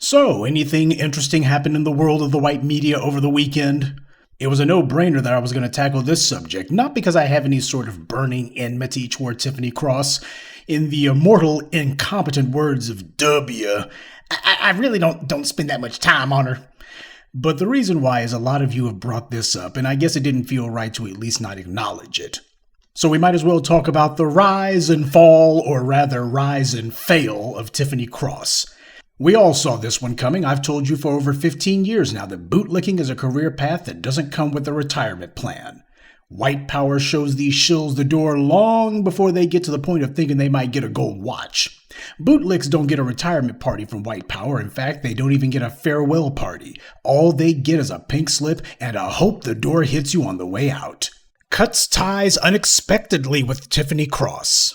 So, anything interesting happened in the world of the white media over the weekend? It was a no-brainer that I was going to tackle this subject, not because I have any sort of burning enmity toward Tiffany Cross. In the immortal, incompetent words of W, I really don't spend that much time on her. But the reason why is a lot of you have brought this up, and I guess it didn't feel right to at least not acknowledge it. So we might as well talk about the rise and fall, or rather rise and fail, of Tiffany Cross. We all saw this one coming. I've told you for over 15 years now that bootlicking is a career path that doesn't come with a retirement plan. White power shows these shills the door long before they get to the point of thinking they might get a gold watch. Bootlicks don't get a retirement party from white power. In fact, they don't even get a farewell party. All they get is a pink slip and a hope the door hits you on the way out. Cuts ties unexpectedly with Tiffany Cross.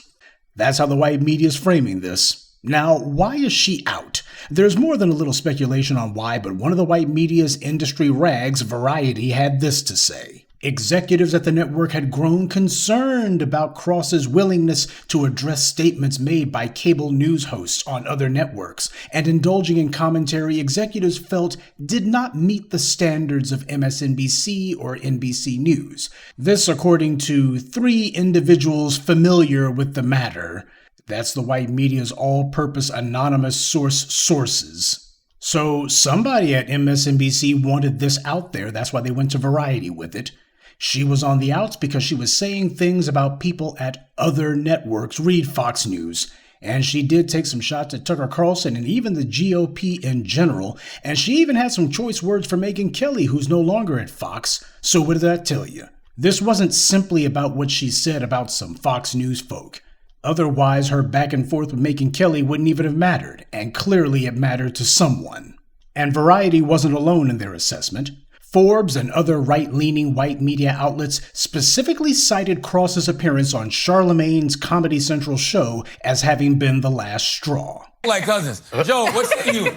That's how the white media is framing this. Now, why is she out? There's more than a little speculation on why, but one of the white media's industry rags, Variety, had this to say. Executives at the network had grown concerned about Cross's willingness to address statements made by cable news hosts on other networks, and indulging in commentary executives felt did not meet the standards of MSNBC or NBC News. This according to 3 individuals familiar with the matter. That's the white media's all-purpose anonymous sources. So somebody at MSNBC wanted this out there. That's why they went to Variety with it. She was on the outs because she was saying things about people at other networks. Read Fox News. And she did take some shots at Tucker Carlson and even the GOP in general. And she even had some choice words for Megyn Kelly, who's no longer at Fox. So what did that tell you? This wasn't simply about what she said about some Fox News folk. Otherwise, her back and forth with Megyn Kelly wouldn't even have mattered, and clearly it mattered to someone. And Variety wasn't alone in their assessment. Forbes and other right-leaning white media outlets specifically cited Cross's appearance on Charlamagne's Comedy Central show as having been the last straw. Like cousins. Joe, what say you?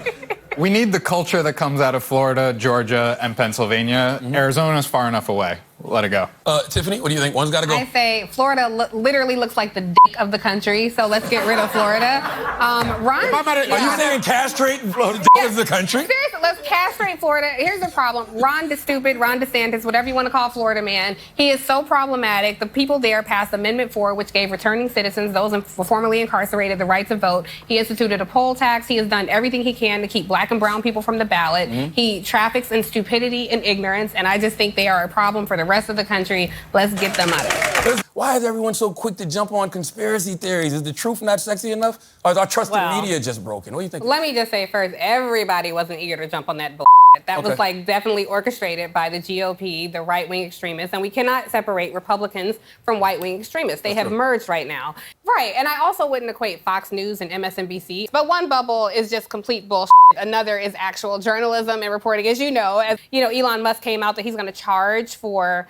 We need the culture that comes out of Florida, Georgia, and Pennsylvania. Arizona's far enough away. Let it go. Tiffany, what do you think? One's got to go. I say Florida literally looks like the dick of the country, so let's get rid of Florida. Ron, Are you saying castrate Florida dick of the country? Seriously, let's castrate Florida. Here's the problem. Ron DeSantis, whatever you want to call Florida man, he is so problematic. The people there passed Amendment 4, which gave returning citizens, those formerly incarcerated, the right to vote. He instituted a poll tax. He has done everything he can to keep black and brown people from the ballot. He traffics in stupidity and ignorance, and I just think they are a problem for the rest of the country. Let's get them out of it. Why is everyone so quick to jump on conspiracy theories? Is the truth not sexy enough? Or is our trust in media just broken? What do you think? Let me just say first, everybody wasn't eager to jump on that bull. That was definitely orchestrated by the GOP, the right-wing extremists, and we cannot separate Republicans from white-wing extremists. They have merged right now. Right, and I also wouldn't equate Fox News and MSNBC, but one bubble is just complete bullshit. Another is actual journalism and reporting. As you know, Elon Musk came out that he's going to charge for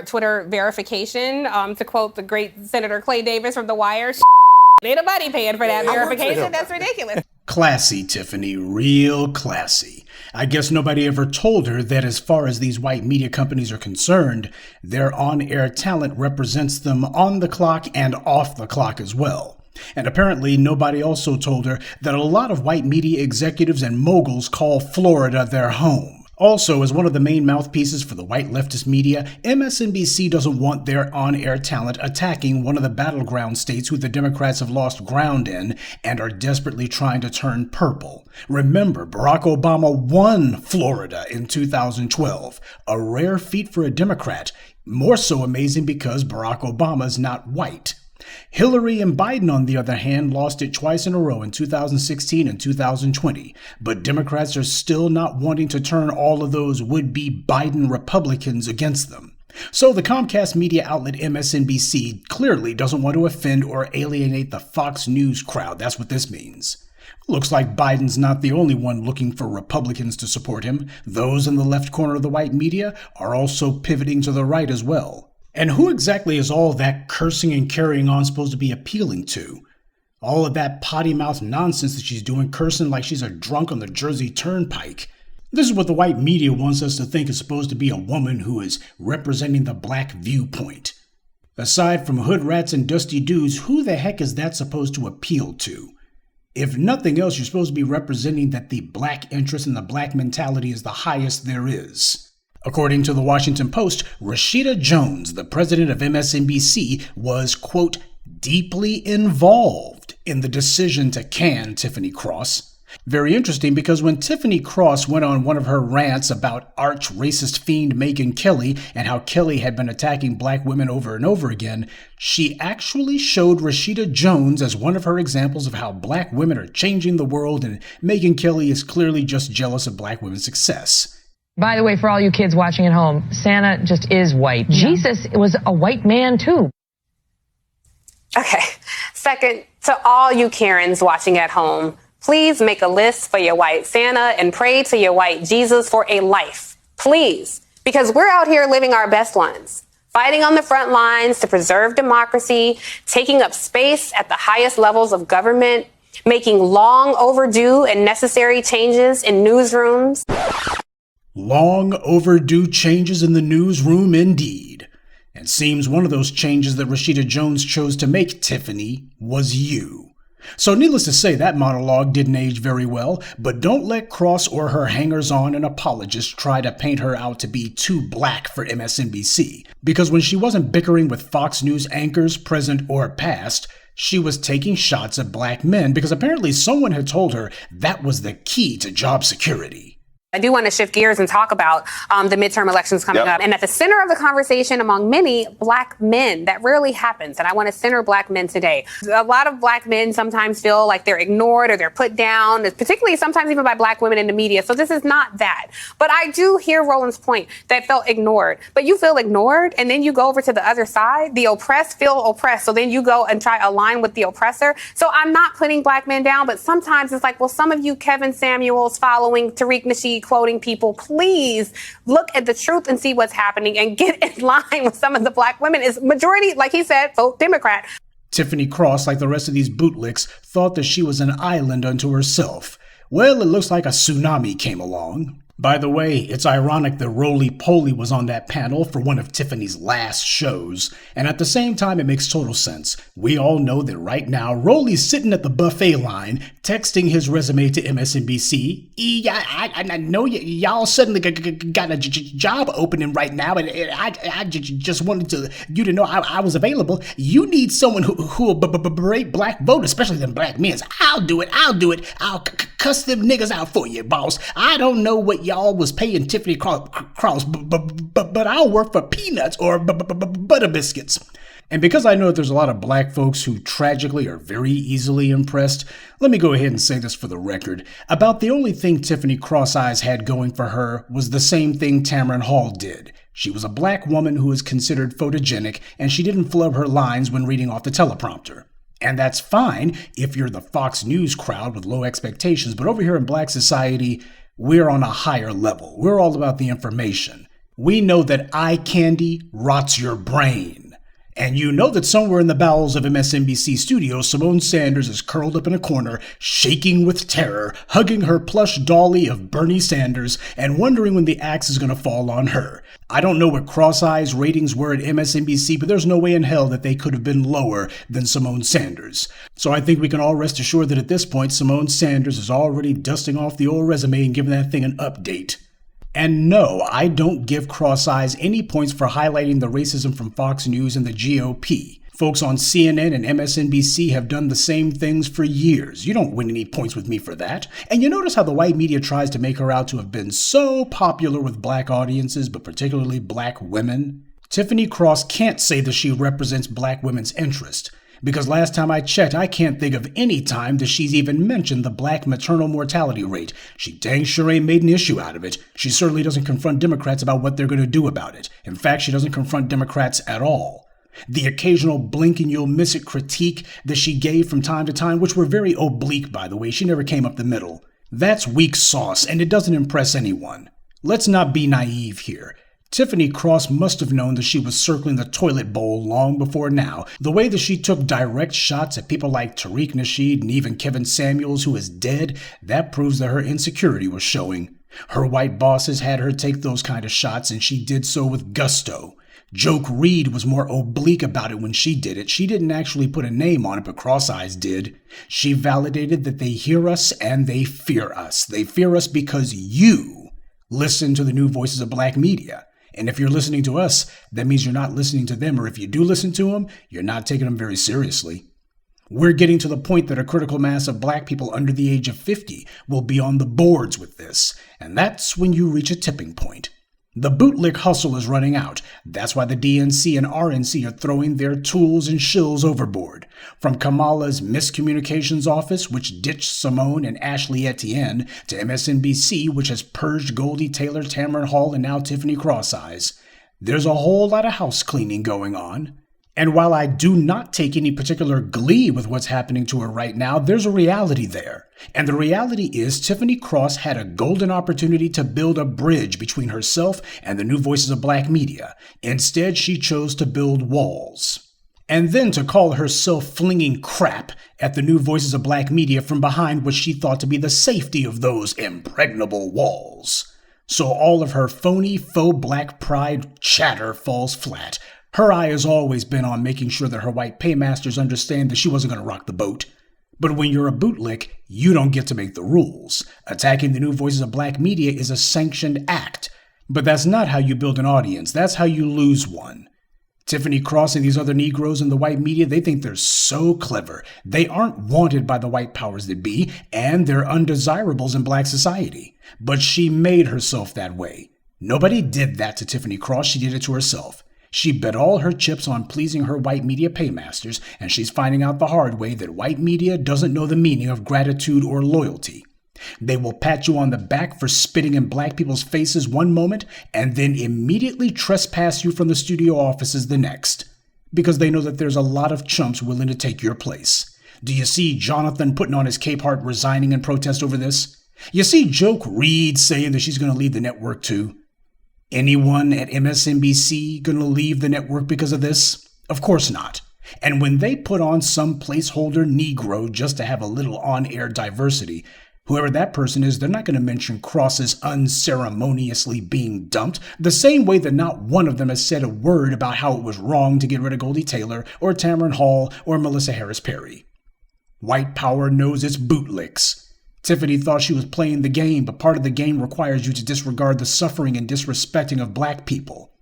Twitter verification, to quote the great Senator Clay Davis from The Wire. Ain't nobody paying for that verification. That's ridiculous. Classy, Tiffany, real classy. I guess nobody ever told her that as far as these white media companies are concerned, their on-air talent represents them on the clock and off the clock as well. And apparently nobody also told her that a lot of white media executives and moguls call Florida their home. Also, as one of the main mouthpieces for the white leftist media, MSNBC doesn't want their on-air talent attacking one of the battleground states who the Democrats have lost ground in and are desperately trying to turn purple. Remember, Barack Obama won Florida in 2012, a rare feat for a Democrat, more so amazing because Barack Obama's not white. Hillary and Biden, on the other hand, lost it twice in a row in 2016 and 2020, but Democrats are still not wanting to turn all of those would-be Biden Republicans against them. So the Comcast media outlet MSNBC clearly doesn't want to offend or alienate the Fox News crowd. That's what this means. Looks like Biden's not the only one looking for Republicans to support him. Those in the left corner of the white media are also pivoting to the right as well. And who exactly is all that cursing and carrying on supposed to be appealing to? All of that potty-mouth nonsense that she's doing, cursing like she's a drunk on the Jersey Turnpike. This is what the white media wants us to think is supposed to be a woman who is representing the black viewpoint. Aside from hood rats and dusty dudes, who the heck is that supposed to appeal to? If nothing else, you're supposed to be representing that the black interest and the black mentality is the highest there is. According to the Washington Post, Rashida Jones, the president of MSNBC, was, quote, deeply involved in the decision to can Tiffany Cross. Very interesting, because when Tiffany Cross went on one of her rants about arch-racist fiend Megyn Kelly and how Kelly had been attacking black women over and over again, she actually showed Rashida Jones as one of her examples of how black women are changing the world, and Megyn Kelly is clearly just jealous of black women's success. By the way, for all you kids watching at home, Santa just is white. Yeah. Jesus was a white man, too. Okay. Second, to all you Karens watching at home, please make a list for your white Santa and pray to your white Jesus for a life. Please. Because we're out here living our best ones, fighting on the front lines to preserve democracy, taking up space at the highest levels of government, making long overdue and necessary changes in newsrooms. Long overdue changes in the newsroom, indeed. And seems one of those changes that Rashida Jones chose to make, Tiffany, was you. So needless to say, that monologue didn't age very well, but don't let Cross or her hangers-on and apologists try to paint her out to be too black for MSNBC. Because when she wasn't bickering with Fox News anchors, present or past, she was taking shots at black men because apparently someone had told her that was the key to job security. I do want to shift gears and talk about the midterm elections coming up. And at the center of the conversation among many black men, that rarely happens. And I want to center black men today. A lot of black men sometimes feel like they're ignored or they're put down, particularly sometimes even by black women in the media. So this is not that. But I do hear Roland's point that felt ignored. But you feel ignored and then you go over to the other side. The oppressed feel oppressed. So then you go and try to align with the oppressor. So I'm not putting black men down, but sometimes it's like, well, some of you Kevin Samuels following Tariq Nasheed quoting people, please look at the truth and see what's happening and get in line with some of the black women. Is majority, like he said, vote Democrat. Tiffany Cross, like the rest of these bootlicks, thought that she was an island unto herself. Well, it looks like a tsunami came along. By the way, it's ironic that Roly-Poly was on that panel for one of Tiffany's last shows, and at the same time it makes total sense. We all know that right now, Roly's sitting at the buffet line, texting his resume to MSNBC. I know y'all suddenly got a job opening right now, and I just wanted you to know I was available. You need someone who will berate black voters, especially them black men. I'll do it. I'll cuss them niggas out for you, boss. I don't know what y'all was paying Tiffany Cross, but I'll work for peanuts or butter biscuits. And because I know that there's a lot of black folks who tragically are very easily impressed, let me go ahead and say this for the record. About the only thing Tiffany Cross Eyes had going for her was the same thing Tamron Hall did. She was a black woman who is considered photogenic, and she didn't flub her lines when reading off the teleprompter. And that's fine if you're the Fox News crowd with low expectations, but over here in black society, we're on a higher level. We're all about the information. We know that eye candy rots your brain. And you know that somewhere in the bowels of MSNBC studios, Simone Sanders is curled up in a corner, shaking with terror, hugging her plush dolly of Bernie Sanders, and wondering when the axe is going to fall on her. I don't know what Cross-Eyes ratings were at MSNBC, but there's no way in hell that they could have been lower than Simone Sanders. So I think we can all rest assured that at this point, Simone Sanders is already dusting off the old resume and giving that thing an update. And no, I don't give Cross-Eyes any points for highlighting the racism from Fox News and the GOP. Folks on CNN and MSNBC have done the same things for years. You don't win any points with me for that. And you notice how the white media tries to make her out to have been so popular with black audiences, but particularly black women? Tiffany Cross can't say that she represents black women's interest. Because last time I checked, I can't think of any time that she's even mentioned the black maternal mortality rate. She dang sure ain't made an issue out of it. She certainly doesn't confront Democrats about what they're going to do about it. In fact, she doesn't confront Democrats at all. The occasional blink and you'll miss it critique that she gave from time to time, which were very oblique, by the way, she never came up the middle. That's weak sauce, and it doesn't impress anyone. Let's not be naive here. Tiffany Cross must have known that she was circling the toilet bowl long before now. The way that she took direct shots at people like Tariq Nasheed and even Kevin Samuels, who is dead, that proves that her insecurity was showing. Her white bosses had her take those kind of shots, and she did so with gusto. Joke Reed was more oblique about it when she did it. She didn't actually put a name on it, but Cross Eyes did. She validated that they hear us and they fear us. They fear us because you listen to the new voices of black media. And if you're listening to us, that means you're not listening to them. Or if you do listen to them, you're not taking them very seriously. We're getting to the point that a critical mass of black people under the age of 50 will be on the boards with this. And that's when you reach a tipping point. The bootlick hustle is running out. That's why the DNC and RNC are throwing their tools and shills overboard. From Kamala's miscommunications office, which ditched Simone and Ashley Etienne, to MSNBC, which has purged Goldie Taylor, Tamron Hall, and now Tiffany Cross Eyes. There's a whole lot of house cleaning going on. And while I do not take any particular glee with what's happening to her right now, there's a reality there. And the reality is Tiffany Cross had a golden opportunity to build a bridge between herself and the new voices of black media. Instead, she chose to build walls. And then to call herself flinging crap at the new voices of black media from behind what she thought to be the safety of those impregnable walls. So all of her phony faux black pride chatter falls flat. Her eye has always been on making sure that her white paymasters understand that she wasn't going to rock the boat. But when you're a bootlick, you don't get to make the rules. Attacking the new voices of black media is a sanctioned act. But that's not how you build an audience. That's how you lose one. Tiffany Cross and these other Negroes in the white media, they think they're so clever. They aren't wanted by the white powers that be, and they're undesirables in black society. But she made herself that way. Nobody did that to Tiffany Cross. She did it to herself. She bet all her chips on pleasing her white media paymasters, and she's finding out the hard way that white media doesn't know the meaning of gratitude or loyalty. They will pat you on the back for spitting in black people's faces one moment and then immediately trespass you from the studio offices the next, because they know that there's a lot of chumps willing to take your place. Do you see Jonathan putting on his cape heart resigning in protest over this? You see Joke Reed saying that she's going to leave the network too? Anyone at MSNBC going to leave the network because of this? Of course not. And when they put on some placeholder Negro just to have a little on-air diversity, whoever that person is, they're not going to mention Cross's unceremoniously being dumped, the same way that not one of them has said a word about how it was wrong to get rid of Goldie Taylor or Tamron Hall or Melissa Harris Perry. White power knows its bootlicks. Tiffany thought she was playing the game, but part of the game requires you to disregard the suffering and disrespecting of black people,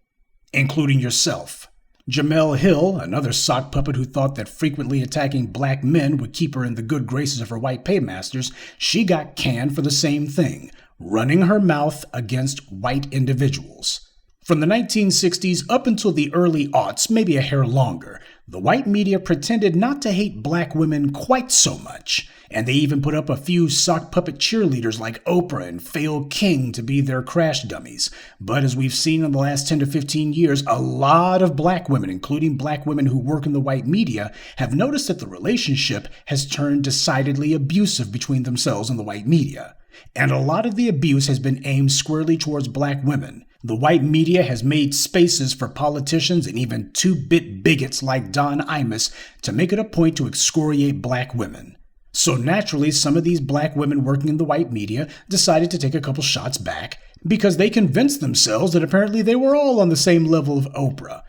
including yourself. Jamel Hill, another sock puppet who thought that frequently attacking black men would keep her in the good graces of her white paymasters, she got canned for the same thing, running her mouth against white individuals. From the 1960s up until the early aughts, maybe a hair longer, the white media pretended not to hate black women quite so much, and they even put up a few sock puppet cheerleaders like Oprah and Phil King to be their crash dummies. But as we've seen in the last 10 to 15 years, a lot of black women, including black women who work in the white media, have noticed that the relationship has turned decidedly abusive between themselves and the white media. And a lot of the abuse has been aimed squarely towards black women. The white media has made spaces for politicians and even two-bit bigots like Don Imus to make it a point to excoriate black women. So naturally, some of these black women working in the white media decided to take a couple shots back because they convinced themselves that apparently they were all on the same level of Oprah.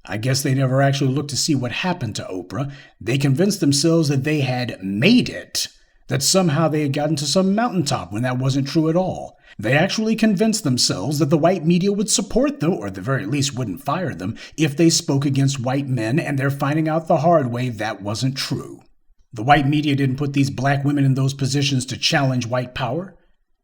I guess they never actually looked to see what happened to Oprah. They convinced themselves that they had made it, that somehow they had gotten to some mountaintop when that wasn't true at all. They actually convinced themselves that the white media would support them, or at the very least wouldn't fire them, if they spoke against white men, and they're finding out the hard way that wasn't true. The white media didn't put these black women in those positions to challenge white power.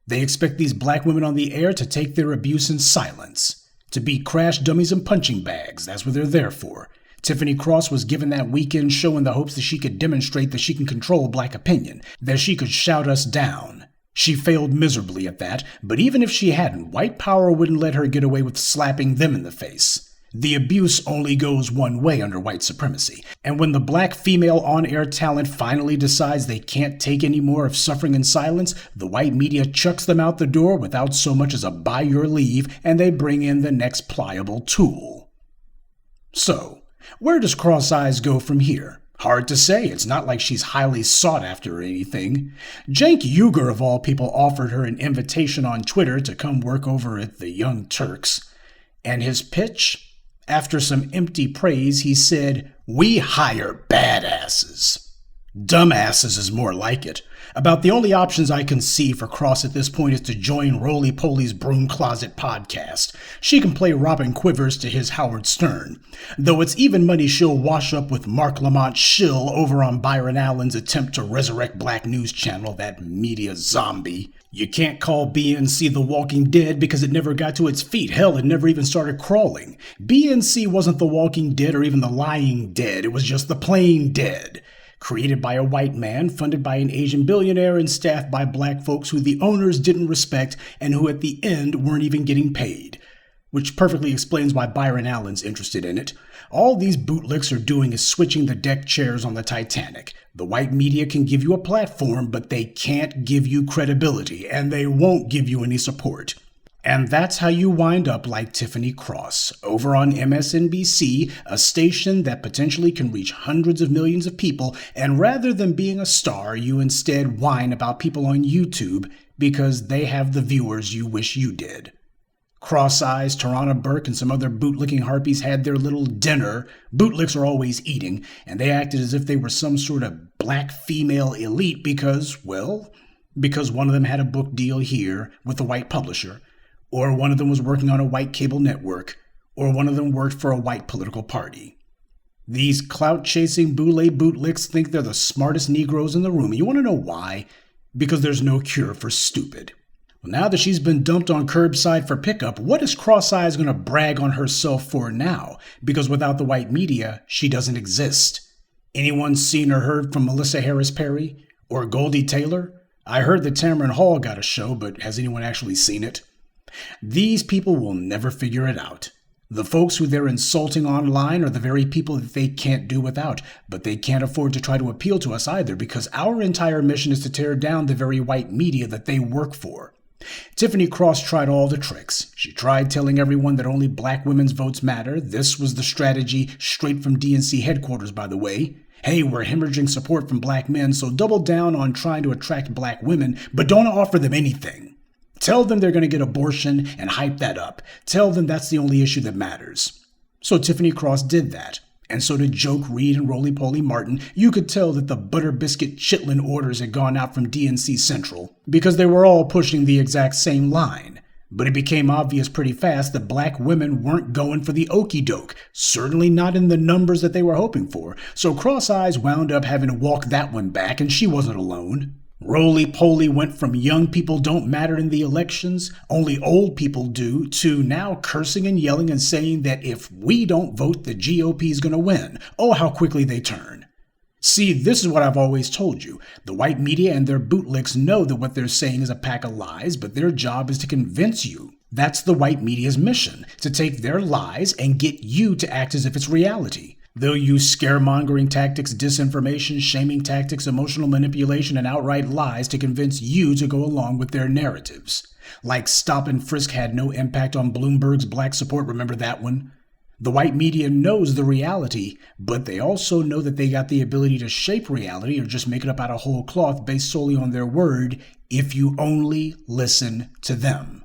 They expect these black women on the air to take their abuse in silence, to be crash dummies and punching bags. That's what they're there for. Tiffany Cross was given that weekend show in the hopes that she could demonstrate that she can control black opinion, that she could shout us down. She failed miserably at that, but even if she hadn't, white power wouldn't let her get away with slapping them in the face. The abuse only goes one way under white supremacy, and when the black female on-air talent finally decides they can't take any more of suffering in silence, the white media chucks them out the door without so much as a by your leave, and they bring in the next pliable tool. So, where does Cross Eyes go from here? Hard to say. It's not like she's highly sought after or anything. Cenk Uygur, of all people, offered her an invitation on Twitter to come work over at the Young Turks. And his pitch? After some empty praise, he said, "We hire badasses." Dumbasses is more like it. About the only options I can see for Cross at this point is to join Roly Poly's Broom Closet podcast. She can play Robin Quivers to his Howard Stern. Though it's even money she'll wash up with Mark Lamont Schill over on Byron Allen's attempt to resurrect Black News Channel, that media zombie. You can't call BNC The Walking Dead because it never got to its feet. Hell, it never even started crawling. BNC wasn't The Walking Dead or even The Lying Dead. It was just The Plain Dead. Created by a white man, funded by an Asian billionaire, and staffed by black folks who the owners didn't respect and who at the end weren't even getting paid. Which perfectly explains why Byron Allen's interested in it. All these bootlicks are doing is switching the deck chairs on the Titanic. The white media can give you a platform, but they can't give you credibility, and they won't give you any support. And that's how you wind up like Tiffany Cross, over on MSNBC, a station that potentially can reach hundreds of millions of people, and rather than being a star, you instead whine about people on YouTube because they have the viewers you wish you did. Cross-Eyes, Tarana Burke, and some other bootlicking harpies had their little dinner. Bootlicks are always eating, and they acted as if they were some sort of black female elite because one of them had a book deal here with a white publisher, or one of them was working on a white cable network, or one of them worked for a white political party. These clout-chasing boule bootlicks think they're the smartest Negroes in the room. And you want to know why? Because there's no cure for stupid. Well, now that she's been dumped on curbside for pickup, what is Cross-Eyes going to brag on herself for now? Because without the white media, she doesn't exist. Anyone seen or heard from Melissa Harris Perry? Or Goldie Taylor? I heard that Tamron Hall got a show, but has anyone actually seen it? These people will never figure it out. The folks who they're insulting online are the very people that they can't do without, but they can't afford to try to appeal to us either because our entire mission is to tear down the very white media that they work for. Tiffany Cross tried all the tricks. She tried telling everyone that only black women's votes matter. This was the strategy straight from DNC headquarters, by the way. Hey, we're hemorrhaging support from black men, so double down on trying to attract black women, but don't offer them anything. Tell them they're going to get abortion and hype that up. Tell them that's the only issue that matters. So Tiffany Cross did that. And so did Joke Reed and Roly Poly Martin. You could tell that the butter biscuit chitlin orders had gone out from DNC Central because they were all pushing the exact same line. But it became obvious pretty fast that black women weren't going for the okie doke, certainly not in the numbers that they were hoping for. So Cross-Eyes wound up having to walk that one back, and she wasn't alone. Roly Poly went from young people don't matter in the elections, only old people do, to now cursing and yelling and saying that if we don't vote, the GOP is going to win. Oh, how quickly they turn. See, this is what I've always told you. The white media and their bootlicks know that what they're saying is a pack of lies, but their job is to convince you. That's the white media's mission, to take their lies and get you to act as if it's reality. They'll use scaremongering tactics, disinformation, shaming tactics, emotional manipulation, and outright lies to convince you to go along with their narratives. Like stop and frisk had no impact on Bloomberg's black support, remember that one? The white media knows the reality, but they also know that they got the ability to shape reality or just make it up out of whole cloth based solely on their word if you only listen to them.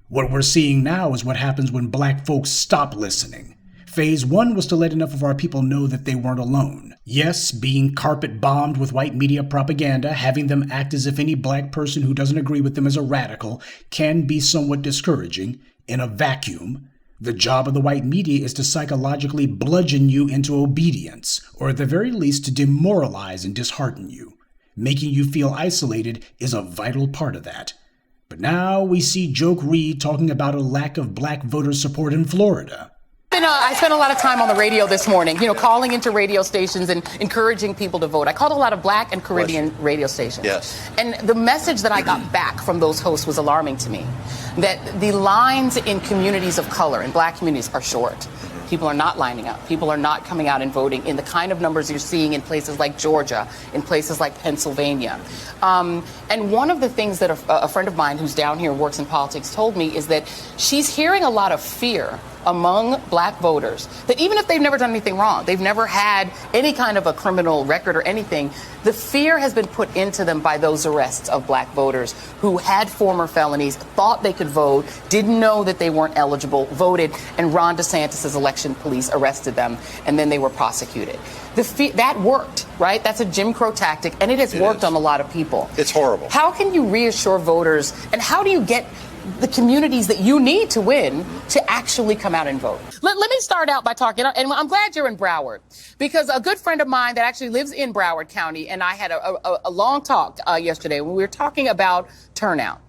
What we're seeing now is what happens when black folks stop listening. Phase 1 was to let enough of our people know that they weren't alone. Yes, being carpet bombed with white media propaganda, having them act as if any black person who doesn't agree with them is a radical, can be somewhat discouraging. In a vacuum, the job of the white media is to psychologically bludgeon you into obedience, or at the very least to demoralize and dishearten you. Making you feel isolated is a vital part of that. But now we see Joke Reed talking about a lack of black voter support in Florida. I spent a lot of time on the radio this morning, calling into radio stations and encouraging people to vote. I called a lot of black and Caribbean radio stations. Yes. And the message that I got back from those hosts was alarming to me, that the lines in communities of color, in black communities, are short. People are not lining up. People are not coming out and voting in the kind of numbers you're seeing in places like Georgia, in places like Pennsylvania. And one of the things that a friend of mine who's down here, works in politics, told me is that she's hearing a lot of fear among black voters that even if they've never done anything wrong, they've never had any kind of a criminal record or anything, the fear has been put into them by those arrests of black voters who had former felonies, thought they could vote, didn't know that they weren't eligible, voted, and Ron DeSantis' election police arrested them, and then they were prosecuted. That worked, right? That's a Jim Crow tactic, and it has worked on a lot of people. It's horrible. How can you reassure voters, and how do you get the communities that you need to win to actually come out and vote? Let me start out by talking, and I'm glad you're in Broward, because a good friend of mine that actually lives in Broward County and I had a long talk yesterday when we were talking about turnout.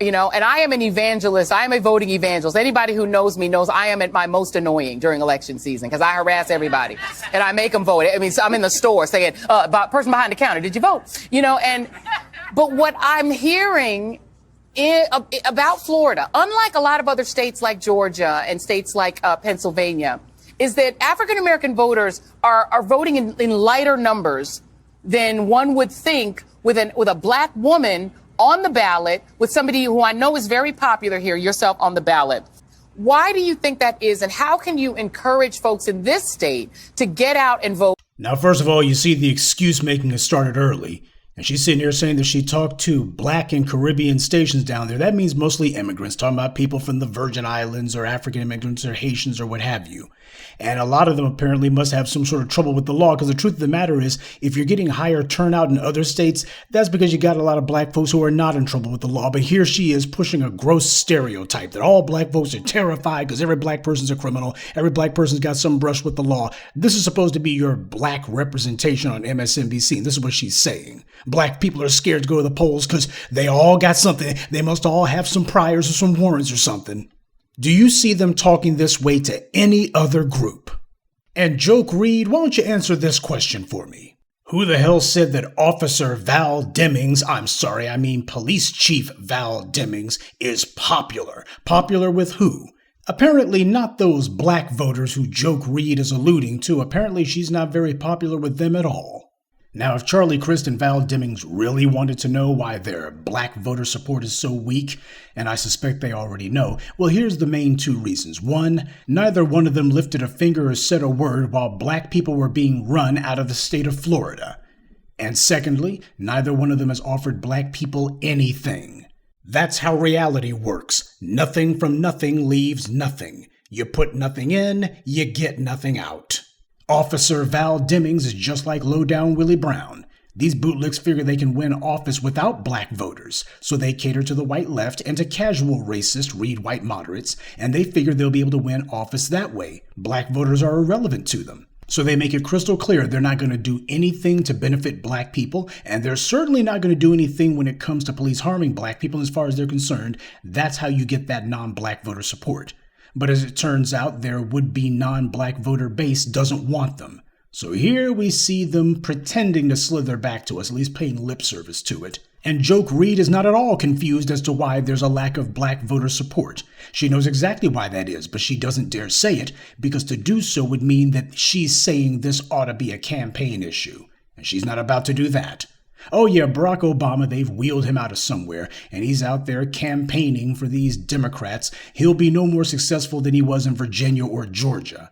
You know, and I am an evangelist. I am a voting evangelist. Anybody who knows me knows I am at my most annoying during election season because I harass everybody and I make them vote. I mean, so I'm in the store saying, person behind the counter, did you vote? You know, but what I'm hearing about Florida, unlike a lot of other states like Georgia and states like Pennsylvania, is that African-American voters are voting in lighter numbers than one would think with a black woman on the ballot, with somebody who I know is very popular here, yourself on the ballot. Why do you think that is, and how can you encourage folks in this state to get out and vote? Now, first of all, you see the excuse making has started early. And she's sitting here saying that she talked to black and Caribbean stations down there. That means mostly immigrants, talking about people from the Virgin Islands or African immigrants or Haitians or what have you. And a lot of them apparently must have some sort of trouble with the law, because the truth of the matter is, if you're getting higher turnout in other states, that's because you got a lot of black folks who are not in trouble with the law. But here she is pushing a gross stereotype that all black folks are terrified because every black person's a criminal. Every black person's got some brush with the law. This is supposed to be your black representation on MSNBC. And this is what she's saying. Black people are scared to go to the polls because they all got something. They must all have some priors or some warrants or something. Do you see them talking this way to any other group? And Joke Reed, why don't you answer this question for me? Who the hell said that Officer Val Demings, Police Chief Val Demings, is popular? Popular with who? Apparently not those black voters who Joke Reed is alluding to. Apparently she's not very popular with them at all. Now, if Charlie Crist and Val Demings really wanted to know why their black voter support is so weak, and I suspect they already know, well, here's the main two reasons. One, neither one of them lifted a finger or said a word while black people were being run out of the state of Florida. And secondly, neither one of them has offered black people anything. That's how reality works. Nothing from nothing leaves nothing. You put nothing in, you get nothing out. Officer Val Demings is just like low-down Willie Brown. These bootlicks figure they can win office without black voters, so they cater to the white left and to casual racist, read white moderates, and they figure they'll be able to win office that way. Black voters are irrelevant to them. So they make it crystal clear they're not going to do anything to benefit black people, and they're certainly not going to do anything when it comes to police harming black people as far as they're concerned. That's how you get that non-black voter support. But as it turns out, their would-be non-black voter base doesn't want them. So here we see them pretending to slither back to us, at least paying lip service to it. And Joke Reed is not at all confused as to why there's a lack of black voter support. She knows exactly why that is, but she doesn't dare say it, because to do so would mean that she's saying this ought to be a campaign issue. And she's not about to do that. Oh yeah, Barack Obama, they've wheeled him out of somewhere, and he's out there campaigning for these Democrats. He'll be no more successful than he was in Virginia or Georgia.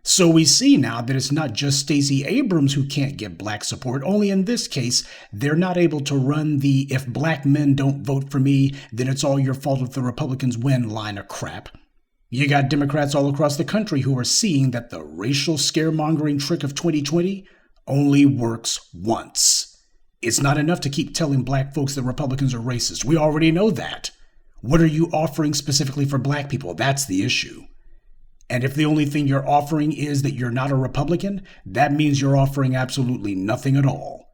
So we see now that it's not just Stacey Abrams who can't get black support, only in this case, they're not able to run the "if black men don't vote for me, then it's all your fault if the Republicans win" line of crap. You got Democrats all across the country who are seeing that the racial scaremongering trick of 2020 only works once. It's not enough to keep telling black folks that Republicans are racist. We already know that. What are you offering specifically for black people? That's the issue. And if the only thing you're offering is that you're not a Republican, that means you're offering absolutely nothing at all.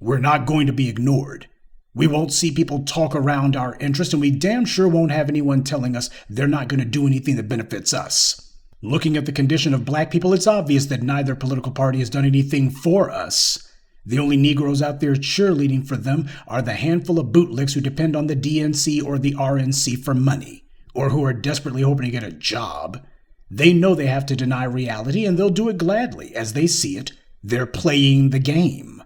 We're not going to be ignored. We won't see people talk around our interest, and we damn sure won't have anyone telling us they're not going to do anything that benefits us. Looking at the condition of black people, it's obvious that neither political party has done anything for us. The only Negroes out there cheerleading for them are the handful of bootlicks who depend on the DNC or the RNC for money, or who are desperately hoping to get a job. They know they have to deny reality, and they'll do it gladly. As they see it, they're playing the game.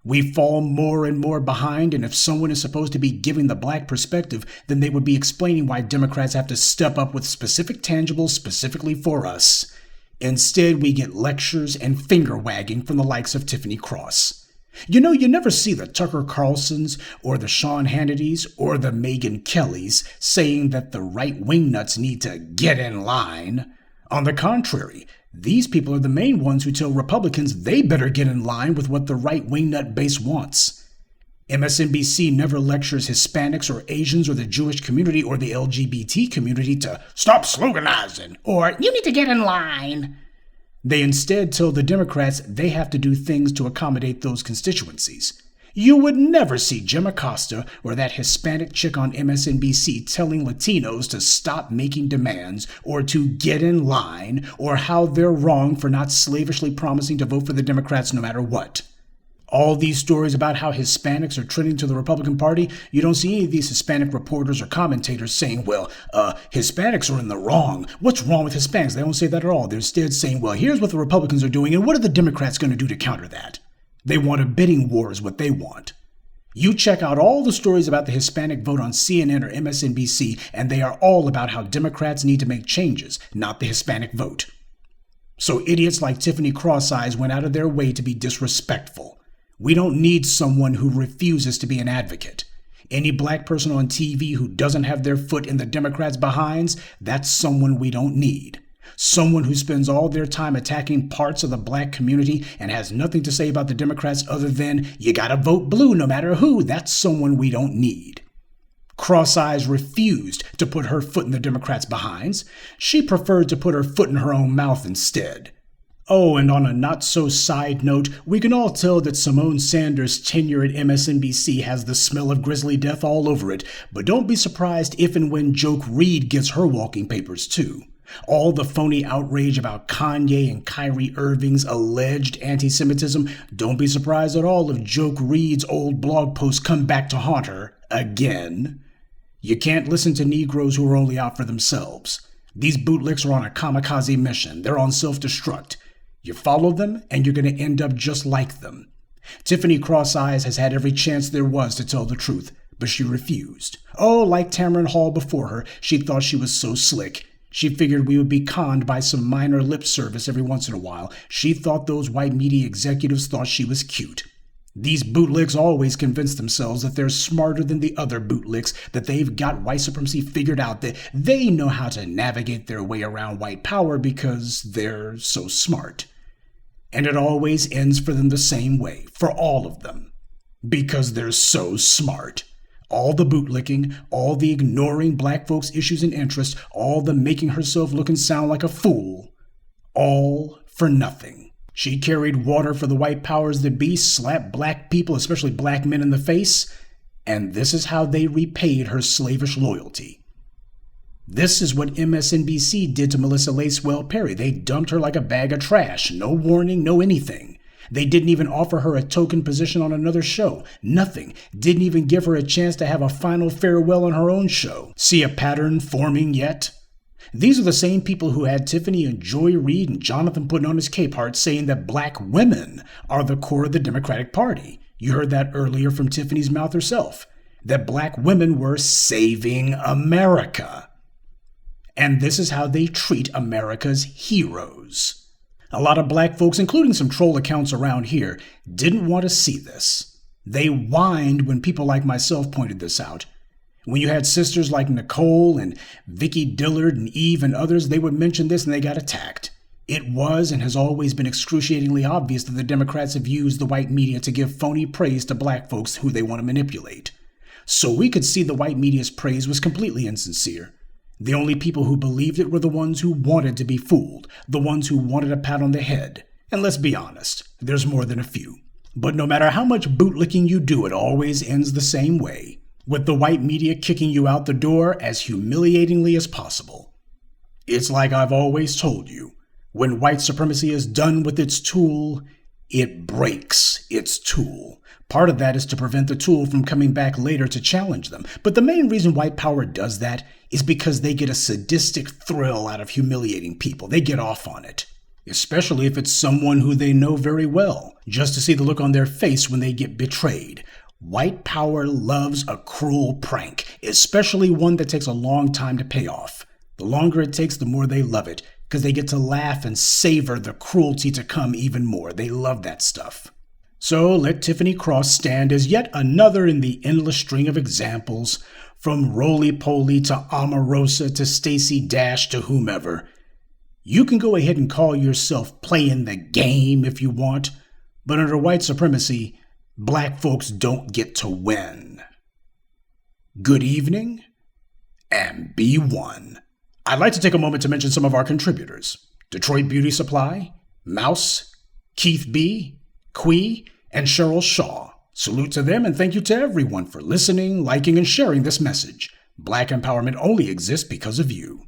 We fall more and more behind, and if someone is supposed to be giving the black perspective, then they would be explaining why Democrats have to step up with specific tangibles specifically for us. Instead, we get lectures and finger-wagging from the likes of Tiffany Cross. You know, you never see the Tucker Carlsons or the Sean Hannitys or the Megyn Kellys saying that the right-wing nuts need to get in line. On the contrary, these people are the main ones who tell Republicans they better get in line with what the right-wing nut base wants. MSNBC never lectures Hispanics or Asians or the Jewish community or the LGBT community to stop sloganizing or you need to get in line. They instead tell the Democrats they have to do things to accommodate those constituencies. You would never see Jim Acosta or that Hispanic chick on MSNBC telling Latinos to stop making demands or to get in line or how they're wrong for not slavishly promising to vote for the Democrats no matter what. All these stories about how Hispanics are trending to the Republican Party, you don't see any of these Hispanic reporters or commentators saying, well, Hispanics are in the wrong. What's wrong with Hispanics? They don't say that at all. They're instead saying, well, here's what the Republicans are doing, and what are the Democrats going to do to counter that? They want a bidding war is what they want. You check out all the stories about the Hispanic vote on CNN or MSNBC, and they are all about how Democrats need to make changes, not the Hispanic vote. So idiots like Tiffany Cross Eyes went out of their way to be disrespectful. We don't need someone who refuses to be an advocate. Any black person on TV who doesn't have their foot in the Democrats' behinds, that's someone we don't need. Someone who spends all their time attacking parts of the black community and has nothing to say about the Democrats other than, you gotta vote blue no matter who, that's someone we don't need. Cross Eyes refused to put her foot in the Democrats' behinds. She preferred to put her foot in her own mouth instead. Oh, and on a not-so-side note, we can all tell that Simone Sanders' tenure at MSNBC has the smell of grisly death all over it, but don't be surprised if and when Joke Reed gets her walking papers too. All the phony outrage about Kanye and Kyrie Irving's alleged anti-Semitism, don't be surprised at all if Joke Reed's old blog posts come back to haunt her again. You can't listen to Negroes who are only out for themselves. These bootlicks are on a kamikaze mission. They're on self-destruct. You follow them, and you're going to end up just like them. Tiffany Cross Eyes has had every chance there was to tell the truth, but she refused. Oh, like Tamron Hall before her, she thought she was so slick. She figured we would be conned by some minor lip service every once in a while. She thought those white media executives thought she was cute. These bootlicks always convince themselves that they're smarter than the other bootlicks, that they've got white supremacy figured out, that they know how to navigate their way around white power because they're so smart. And it always ends for them the same way, for all of them. Because they're so smart. All the bootlicking, all the ignoring black folks' issues and interests, all the making herself look and sound like a fool. All for nothing. She carried water for the white powers that be, slapped black people, especially black men, in the face, and this is how they repaid her slavish loyalty. This is what MSNBC did to Melissa Lacewell Perry. They dumped her like a bag of trash. No warning, no anything. They didn't even offer her a token position on another show. Nothing. Didn't even give her a chance to have a final farewell on her own show. See a pattern forming yet? These are the same people who had Tiffany and Joy Reid and Jonathan putting on his Capehart saying that black women are the core of the Democratic Party. You heard that earlier from Tiffany's mouth herself. That black women were saving America. And this is how they treat America's heroes. A lot of black folks, including some troll accounts around here, didn't want to see this. They whined when people like myself pointed this out. When you had sisters like Nicole and Vicki Dillard and Eve and others, they would mention this and they got attacked. It was and has always been excruciatingly obvious that the Democrats have used the white media to give phony praise to black folks who they want to manipulate. So we could see the white media's praise was completely insincere. The only people who believed it were the ones who wanted to be fooled, the ones who wanted a pat on the head. And let's be honest, there's more than a few. But no matter how much bootlicking you do, it always ends the same way, with the white media kicking you out the door as humiliatingly as possible. It's like I've always told you, when white supremacy is done with its tool, it breaks its tool. Part of that is to prevent the tool from coming back later to challenge them. But the main reason white power does that is because they get a sadistic thrill out of humiliating people. They get off on it. especially if it's someone who they know very well, just to see the look on their face when they get betrayed. White power loves a cruel prank, especially one that takes a long time to pay off. The longer it takes, the more they love it, because they get to laugh and savor the cruelty to come even more. They love that stuff. So let Tiffany Cross stand as yet another in the endless string of examples, from roly-poly to Omarosa to Stacey Dash to whomever. You can go ahead and call yourself playing the game if you want, but under white supremacy, black folks don't get to win. Good evening, and be one. I'd like to take a moment to mention some of our contributors: Detroit Beauty Supply, Mouse, Keith B., Quee, and Cheryl Shaw. Salute to them, and thank you to everyone for listening, liking, and sharing this message. Black empowerment only exists because of you.